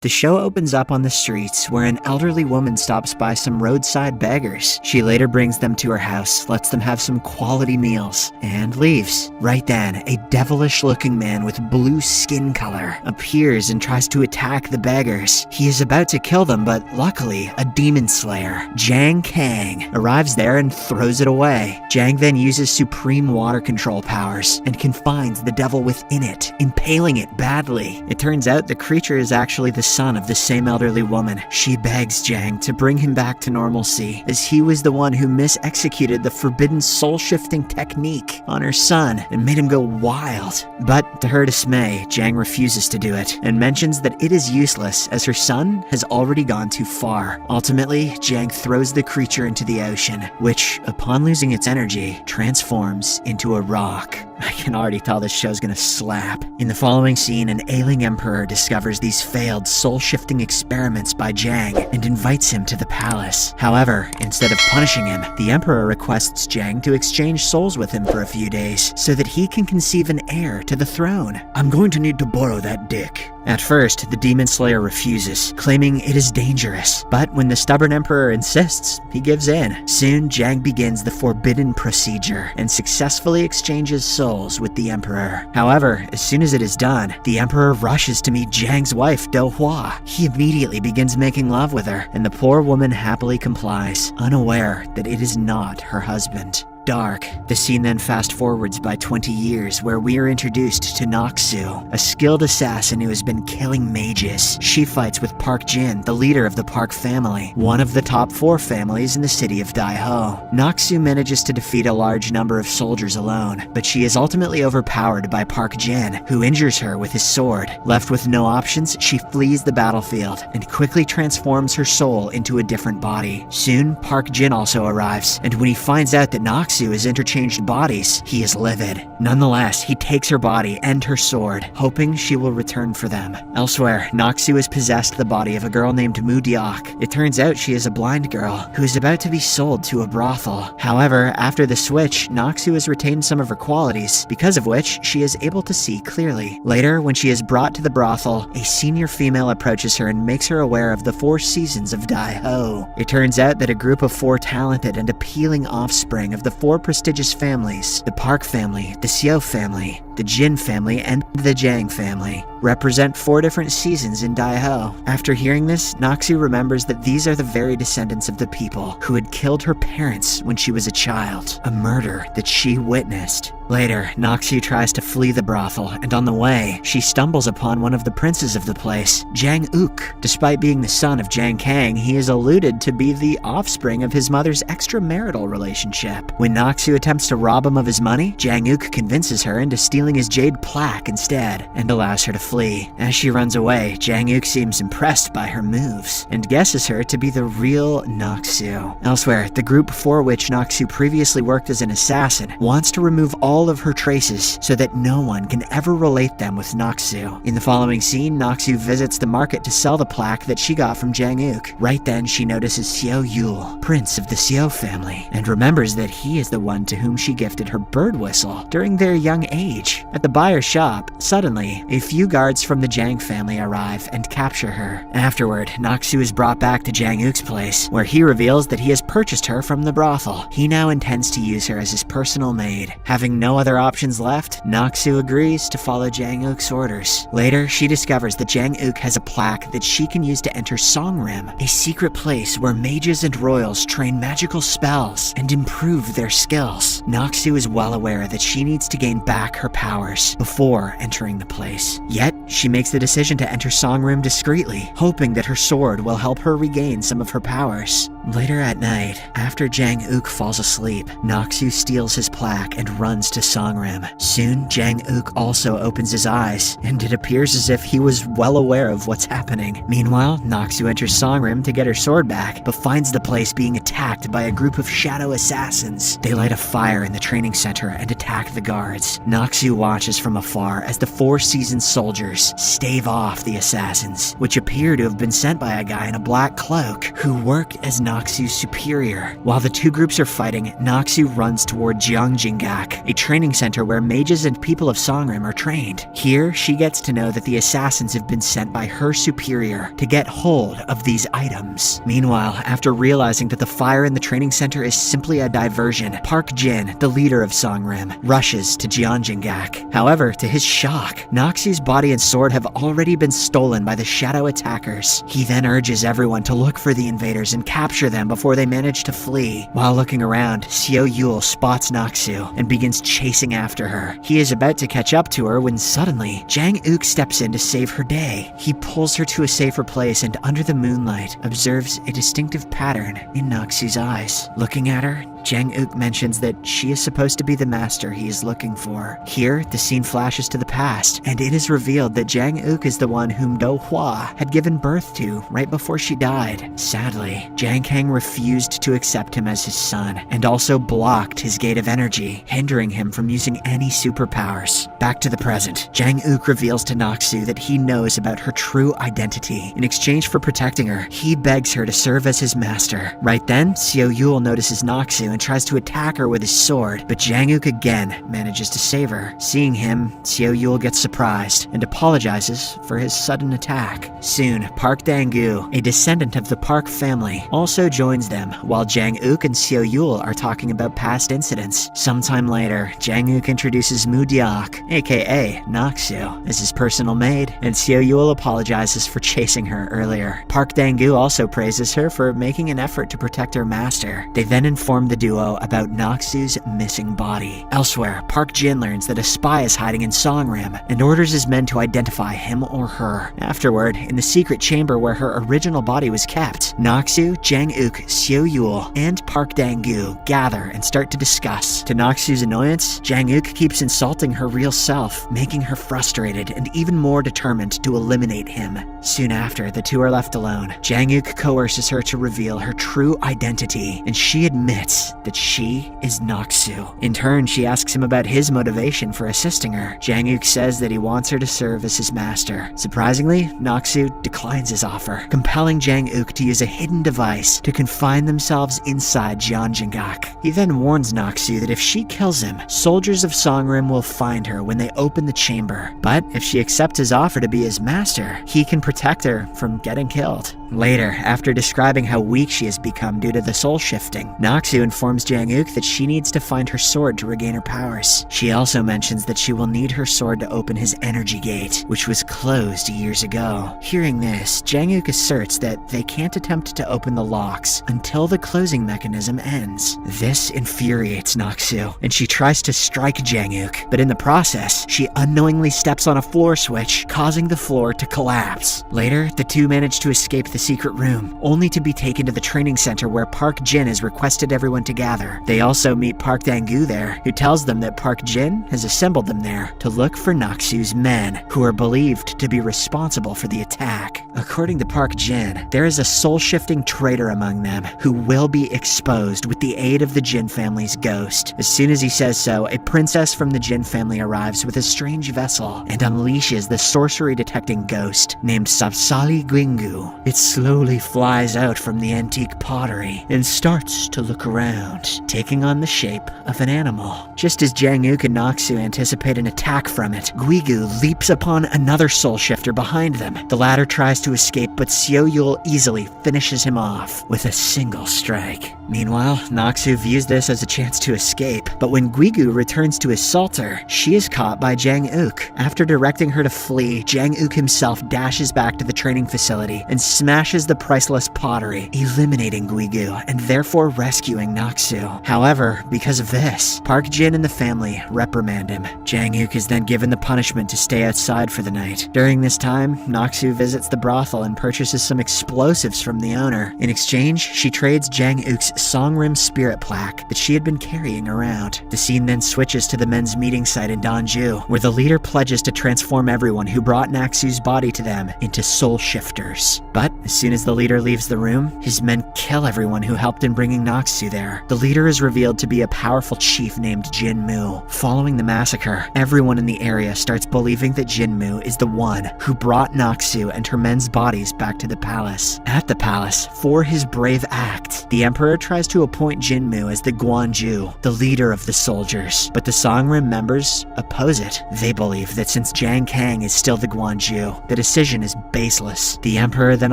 The show opens up on the streets where an elderly woman stops by some roadside beggars. She later brings them to her house, lets them have some quality meals, and leaves. Right then, a devilish-looking man with blue skin color appears and tries to attack the beggars. He is about to kill them, but luckily, a demon slayer, Jang Kang, arrives there and throws it away. Jang then uses supreme water control powers and confines the devil within it, impaling it badly. It turns out the creature is actually the son of the same elderly woman. She begs Jang to bring him back to normalcy, as he was the one who mis-executed the forbidden soul-shifting technique on her son and made him go wild. But to her dismay, Jang refuses to do it and mentions that it is useless as her son has already gone too far. Ultimately, Jang throws the creature into the ocean, which, upon losing its energy, transforms into a rock. I can already tell this show's gonna slap. In the following scene, an ailing emperor discovers these failed soul-shifting experiments by Jang and invites him to the palace. However, instead of punishing him, the emperor requests Jang to exchange souls with him for a few days so that he can conceive an heir to the throne. "I'm going to need to borrow that dick." At first, the demon slayer refuses, claiming it is dangerous. But when the stubborn emperor insists, he gives in. Soon, Jang begins the forbidden procedure and successfully exchanges souls with the emperor. However, as soon as it is done, the emperor rushes to meet Jang's wife, Do Hua. He immediately begins making love with her, and the poor woman happily complies, unaware that it is not her husband. Dark. The scene then fast forwards by 20 years where we are introduced to Noxu, a skilled assassin who has been killing mages. She fights with Park Jin, the leader of the Park family, one of the top 4 families in the city of Daiho. Noxu manages to defeat a large number of soldiers alone, but she is ultimately overpowered by Park Jin, who injures her with his sword. Left with no options, she flees the battlefield and quickly transforms her soul into a different body. Soon, Park Jin also arrives, and when he finds out that Noxu has interchanged bodies, he is livid. Nonetheless, he takes her body and her sword, hoping she will return for them. Elsewhere, Noxu has possessed the body of a girl named Mu Diok. It turns out she is a blind girl who is about to be sold to a brothel. However, after the switch, Noxu has retained some of her qualities, because of which she is able to see clearly. Later, when she is brought to the brothel, a senior female approaches her and makes her aware of the 4 seasons of Daiho. It turns out that a group of 4 talented and appealing offspring of the 4 prestigious families, the Park family, the Xiao family, the Jin family, and the Jang family, represent 4 different seasons in Daiho. After hearing this, Noxu remembers that these are the very descendants of the people who had killed her parents when she was a child, a murder that she witnessed. Later, Noxu tries to flee the brothel, and on the way, she stumbles upon one of the princes of the place, Jang Uk. Despite being the son of Jang Kang, he is alluded to be the offspring of his mother's extramarital relationship. When Noxu attempts to rob him of his money, Jang Uk convinces her into stealing his jade plaque instead, and allows her to flee. As she runs away, Jang Uk seems impressed by her moves, and guesses her to be the real Noxu. Elsewhere, the group for which Noxu previously worked as an assassin wants to remove all of her traces so that no one can ever relate them with Noxu. In the following scene, Noxu visits the market to sell the plaque that she got from Jang Uk. Right then, she notices Xiao Yule, prince of the Xiao family, and remembers that he is the one to whom she gifted her bird whistle during their young age. At the buyer's shop, suddenly, a few guards from the Jang family arrive and capture her. Afterward, Noxu is brought back to Jang Uk's place, where he reveals that he has purchased her from the brothel. He now intends to use her as his personal maid. Having no other options left, Noxu agrees to follow Jang Uk's orders. Later, she discovers that Jang Uk has a plaque that she can use to enter Songrim, a secret place where mages and royals train magical spells and improve their skills. Noxu is well aware that she needs to gain back her powers before entering the place. Yet, she makes the decision to enter Songrim discreetly, hoping that her sword will help her regain some of her powers. Later at night, after Jang Uk falls asleep, Noxu steals his plaque and runs to Songrim. Soon, Jang Uk also opens his eyes, and it appears as if he was well aware of what's happening. Meanwhile, Noxu enters Songrim to get her sword back, but finds the place being attacked by a group of shadow assassins. They light a fire in the training center and attack the guards. Noxu watches from afar as the 4 seasoned soldiers invaders stave off the assassins, which appear to have been sent by a guy in a black cloak who worked as Noxu's superior. While the two groups are fighting, Noxu runs toward Gyeongjinggak, a training center where mages and people of Songrim are trained. Here, she gets to know that the assassins have been sent by her superior to get hold of these items. Meanwhile, after realizing that the fire in the training center is simply a diversion, Park Jin, the leader of Songrim, rushes to Gyeongjinggak. However, to his shock, Noxu's body and sword have already been stolen by the shadow attackers. He then urges everyone to look for the invaders and capture them before they manage to flee. While looking around, Seo Yul spots Noxu and begins chasing after her. He is about to catch up to her when suddenly, Jang Uk steps in to save her day. He pulls her to a safer place and under the moonlight, observes a distinctive pattern in Noxu's eyes. Looking at her, Jang Uk mentions that she is supposed to be the master he is looking for. Here, the scene flashes to the past, and it is revealed that Jang Uk is the one whom Do Hwa had given birth to right before she died. Sadly, Jang Kang refused to accept him as his son, and also blocked his gate of energy, hindering him from using any superpowers. Back to the present, Jang Uk reveals to Noxu that he knows about her true identity. In exchange for protecting her, he begs her to serve as his master. Right then, Seo Yul notices Noxu and tries to attack her with his sword, but Jang Uk again manages to save her. Seeing him, Seo Yul gets surprised and apologizes for his sudden attack. Soon, Park Dang-gu, a descendant of the Park family, also joins them, while Jang Uk and Seo Yul are talking about past incidents. Sometime later, Jang Uk introduces Mu Diak, aka Noxu, as his personal maid, and Seo Yul apologizes for chasing her earlier. Park Dang-gu also praises her for making an effort to protect her master. They then inform the duo about Noxu's missing body. Elsewhere, Park Jin learns that a spy is hiding in Songrim and orders his men to identify him or her. Afterward, in the secret chamber where her original body was kept, Noxu, Jang Uk, Seo Yul, and Park Dang-gu gather and start to discuss. To Noxu's annoyance, Jang Uk keeps insulting her real self, making her frustrated and even more determined to eliminate him. Soon after, the two are left alone. Jang Uk coerces her to reveal her true identity, and she admits that she is Noxu. In turn, she asks him about his motivation for assisting her. Jang Uk says that he wants her to serve as his master. Surprisingly, Noxu declines his offer, compelling Jang Uk to use a hidden device to confine themselves inside Gyeongjinggak. He then warns Noxu that if she kills him, soldiers of Songrim will find her when they open the chamber. But if she accepts his offer to be his master, he can protect her from getting killed. Later, after describing how weak she has become due to the soul shifting, Noxu informs Jang Uk that she needs to find her sword to regain her powers. She also mentions that she will need her sword to open his energy gate, which was closed years ago. Hearing this, Jang Uk asserts that they can't attempt to open the locks until the closing mechanism ends. This infuriates Noxu, and she tries to strike Jang Uk, but in the process, she unknowingly steps on a floor switch, causing the floor to collapse. Later, the two manage to escape the secret room, only to be taken to the training center where Park Jin has requested everyone to gather. They also meet Park Dang-gu there, who tells them that Park Jin has assembled them there to look for Noxu's men, who are believed to be responsible for the attack. According to Park Jin, there is a soul-shifting traitor among them who will be exposed with the aid of the Jin family's ghost. As soon as he says so, a princess from the Jin family arrives with a strange vessel and unleashes the sorcery-detecting ghost named Sapsali Gwingu. It slowly flies out from the antique pottery and starts to look around, taking on the shape of an animal. Just as Jang Uk and Noxu anticipate an attack from it, Guigu leaps upon another soul shifter behind them. The latter tries to escape, but Seo Yul easily finishes him off with a single strike. Meanwhile, Noxu views this as a chance to escape, but when Guigu returns to assault her, she is caught by Jang Uk. After directing her to flee, Jang Uk himself dashes back to the training facility and smashes the priceless pottery, eliminating Guigu and therefore rescuing Noxu. However, because of this, Park Jin and the family reprimand him. Jang Uk is then given the punishment to stay outside for the night. During this time, Noxu visits the brothel and purchases some explosives from the owner. In exchange, she trades Jang Uk's Songrim spirit plaque that she had been carrying around. The scene then switches to the men's meeting site in Donju, where the leader pledges to transform everyone who brought Noxu's body to them into into soul shifters. But as soon as the leader leaves the room, his men kill everyone who helped in bringing Noxu there. The leader is revealed to be a powerful chief named Jin Mu. Following the massacre, everyone in the area starts believing that Jin Mu is the one who brought Noxu and her men's bodies back to the palace. At the palace, for his brave act, the emperor tries to appoint Jin Mu as the Guanju, the leader of the soldiers. But the Sangrim members oppose it. They believe that since Jiang Kang is still the Guanju, the decision is baseless. The emperor then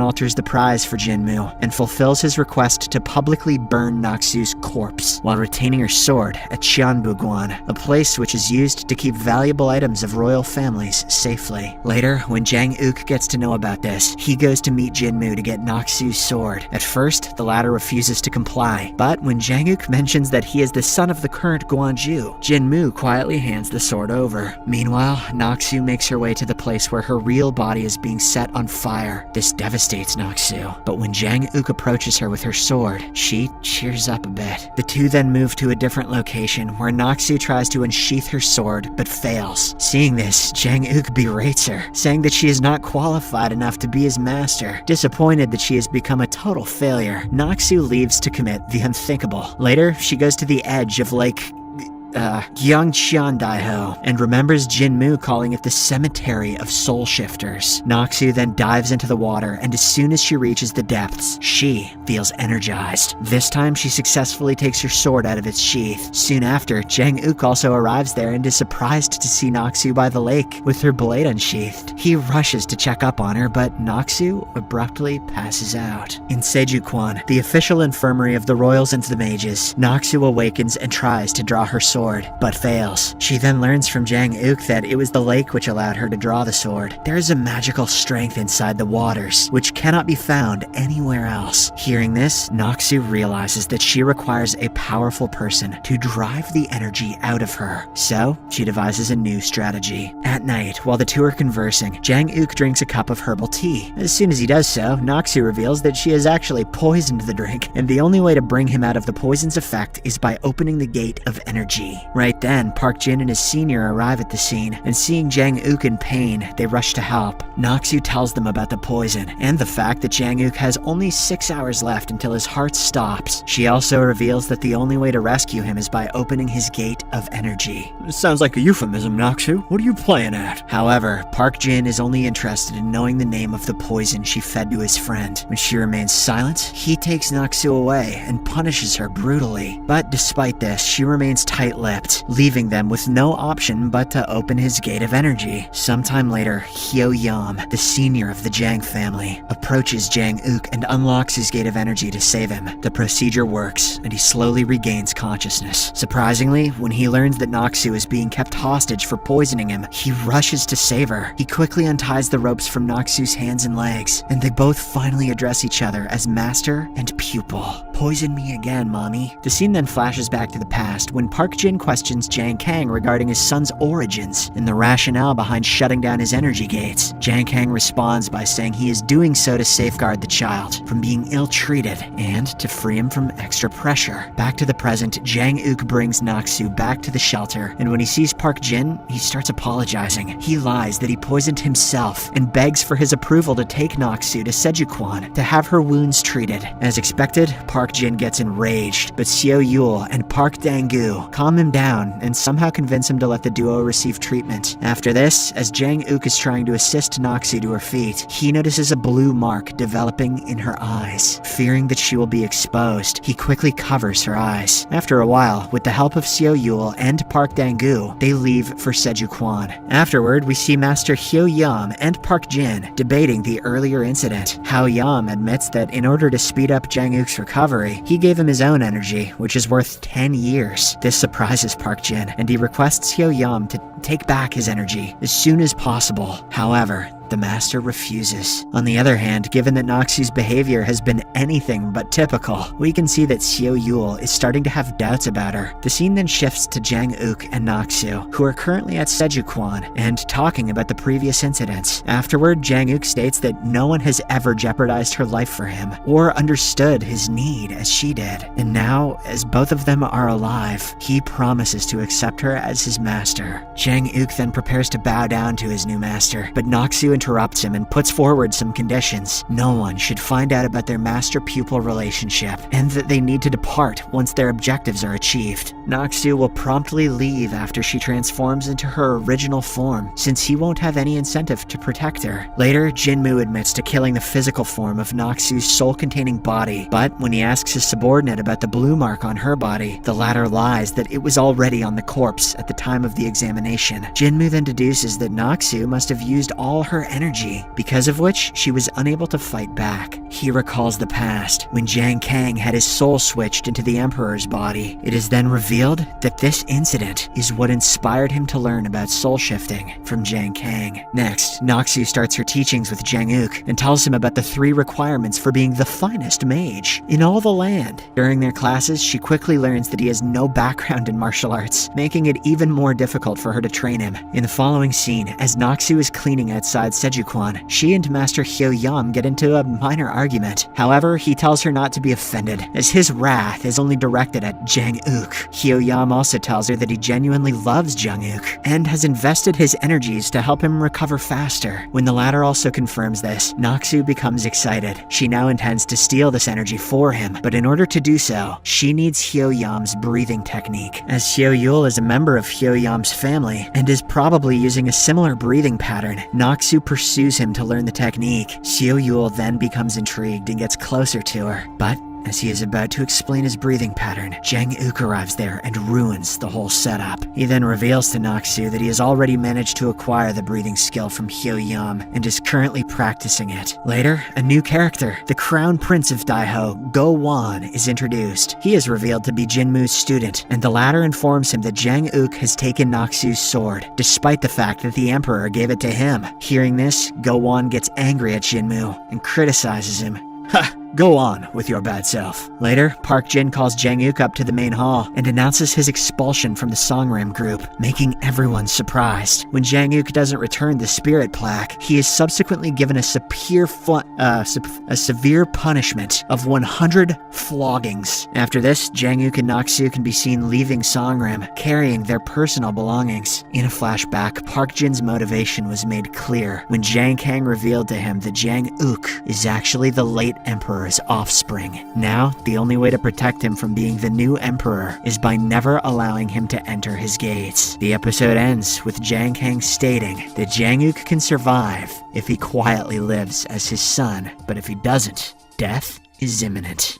alters the prize for Jin Mu and fulfills his request to publicly burn Noxu's corpse while retaining her sword at Qianbuguan, a place which is used to keep valuable items of royal families safely. Later, when Jang Uk gets to know about this, he goes to meet Jin Mu to get Noxu's sword. At first, the latter refuses to comply, but when Jang Uk mentions that he is the son of the current Guanju, Jin Mu quietly hands the sword over. Meanwhile, Noxu makes her way to the place where her real body is being set on fire. This devastates Noxu, but when Jang Uk approaches her with her sword, she cheers up a bit. The two then move to a different location where Noxu tries to unsheath her sword but fails. Seeing this, Jang Uk berates her, saying that she is not qualified enough to be his master. Disappointed that she has become a total failure, Noxu leaves to commit the unthinkable. Later, she goes to the edge of Lake Gyeongcheon-daeho and remembers Jin Mu calling it the Cemetery of Soul Shifters. Noxu then dives into the water, and as soon as she reaches the depths, she feels energized. This time, she successfully takes her sword out of its sheath. Soon after, Jang Uk also arrives there and is surprised to see Noxu by the lake with her blade unsheathed. He rushes to check up on her, but Noxu abruptly passes out. In Sejukwon, the official infirmary of the royals and the mages, Noxu awakens and tries to draw her sword, but fails. She then learns from Jang Uk that it was the lake which allowed her to draw the sword. There is a magical strength inside the waters, which cannot be found anywhere else. Hearing this, Noxu realizes that she requires a powerful person to drive the energy out of her. So, she devises a new strategy. At night, while the two are conversing, Jang Uk drinks a cup of herbal tea. As soon as he does so, Noxu reveals that she has actually poisoned the drink, and the only way to bring him out of the poison's effect is by opening the gate of energy. Right then, Park Jin and his senior arrive at the scene, and seeing Jang Uk in pain, they rush to help. Noxu tells them about the poison, and the fact that Jang Uk has only 6 hours left until his heart stops. She also reveals that the only way to rescue him is by opening his gate of energy. Sounds like a euphemism, Noxu. What are you playing at? However, Park Jin is only interested in knowing the name of the poison she fed to his friend. When she remains silent, he takes Noxu away and punishes her brutally. But despite this, she remains tight-lipped, leaving them with no option but to open his gate of energy. Sometime later, Hyo Yam, the senior of the Jang family, approaches Jang Uk and unlocks his gate of energy to save him. The procedure works, and he slowly regains consciousness. Surprisingly, when he learns that Noxu is being kept hostage for poisoning him, he rushes to save her. He quickly unties the ropes from Noxu's hands and legs, and they both finally address each other as master and pupil. Poison me again, mommy. The scene then flashes back to the past when Park Jin questions Jang Kang regarding his son's origins and the rationale behind shutting down his energy gates. Jang Kang responds by saying he is doing so to safeguard the child from being ill-treated and to free him from extra pressure. Back to the present, Jang Uk brings Noxu back to the shelter, and when he sees Park Jin, he starts apologizing. He lies that he poisoned himself and begs for his approval to take Noxu to Sejukwon to have her wounds treated. As expected, Park Jin gets enraged, but Seo Yul and Park Dang-gu calm him down and somehow convince him to let the duo receive treatment. After this, as Jang Uk is trying to assist Noxu to her feet, he notices a blue mark developing in her eyes. Fearing that she will be exposed, he quickly covers her eyes. After a while, with the help of Seo Yul and Park Dang-gu, they leave for Sejukwon. Afterward, we see Master Hyo Yam and Park Jin debating the earlier incident. Hyo Yam admits that in order to speed up Jang Uk's recovery, he gave him his own energy, which is worth 10 years. This surprises Park Jin, and he requests Hyo Yam to take back his energy as soon as possible. However, the master refuses. On the other hand, given that Noxu's behavior has been anything but typical, we can see that Seo Yul is starting to have doubts about her. The scene then shifts to Jang Uk and Noxu, who are currently at Sejukwon and talking about the previous incidents. Afterward, Jang Uk states that no one has ever jeopardized her life for him or understood his need as she did. And now, as both of them are alive, he promises to accept her as his master. Jang Uk then prepares to bow down to his new master, but Noxu interrupts him and puts forward some conditions. No one should find out about their master-pupil relationship, and that they need to depart once their objectives are achieved. Noxu will promptly leave after she transforms into her original form, since he won't have any incentive to protect her. Later, Jinmu admits to killing the physical form of Noxu's soul-containing body, but when he asks his subordinate about the blue mark on her body, the latter lies that it was already on the corpse at the time of the examination. Jinmu then deduces that Noxu must have used all her energy, because of which she was unable to fight back. He recalls the past, when Jiang Kang had his soul switched into the Emperor's body. It is then revealed that this incident is what inspired him to learn about soul shifting from Jiang Kang. Next, Noxu starts her teachings with Zhang Uk and tells him about the 3 requirements for being the finest mage in all the land. During their classes, she quickly learns that he has no background in martial arts, making it even more difficult for her to train him. In the following scene, as Noxu is cleaning outside Sejuquan, she and Master Hyo Yam get into a minor argument. However, he tells her not to be offended, as his wrath is only directed at Zhang Uk. Hyo Yam also tells her that he genuinely loves Zhang Uk, and has invested his energies to help him recover faster. When the latter also confirms this, Noxu becomes excited. She now intends to steal this energy for him, but in order to do so, she needs Hyo Yam's breathing technique, as Hyo Yul is a member of Hyo Yam's family, and is probably using a similar breathing pattern. Noxu pursues him to learn the technique. Hyo Yul then becomes intrigued and gets closer to her, but as he is about to explain his breathing pattern, Zhang Uk arrives there and ruins the whole setup. He then reveals to Noxu that he has already managed to acquire the breathing skill from Hyo Yam and is currently practicing it. Later, a new character, the Crown Prince of Daiho, Go Wan, is introduced. He is revealed to be Jinmu's student, and the latter informs him that Zhang Uk has taken Noxu's sword, despite the fact that the Emperor gave it to him. Hearing this, Go Wan gets angry at Jinmu and criticizes him. Ha! Go on with your bad self. Later, Park Jin calls Zhang Uk up to the main hall and announces his expulsion from the Songrim group, making everyone surprised. When Zhang Uk doesn't return the spirit plaque, he is subsequently given a severe punishment of 100 floggings. After this, Zhang Uk and Noxu can be seen leaving Songrim, carrying their personal belongings. In a flashback, Park Jin's motivation was made clear when Jiang Kang revealed to him that Zhang Uk is actually the late Emperor's offspring. Now, the only way to protect him from being the new Emperor is by never allowing him to enter his gates. The episode ends with Jiang Kang stating that Zhang Uk can survive if he quietly lives as his son, but if he doesn't, death is imminent.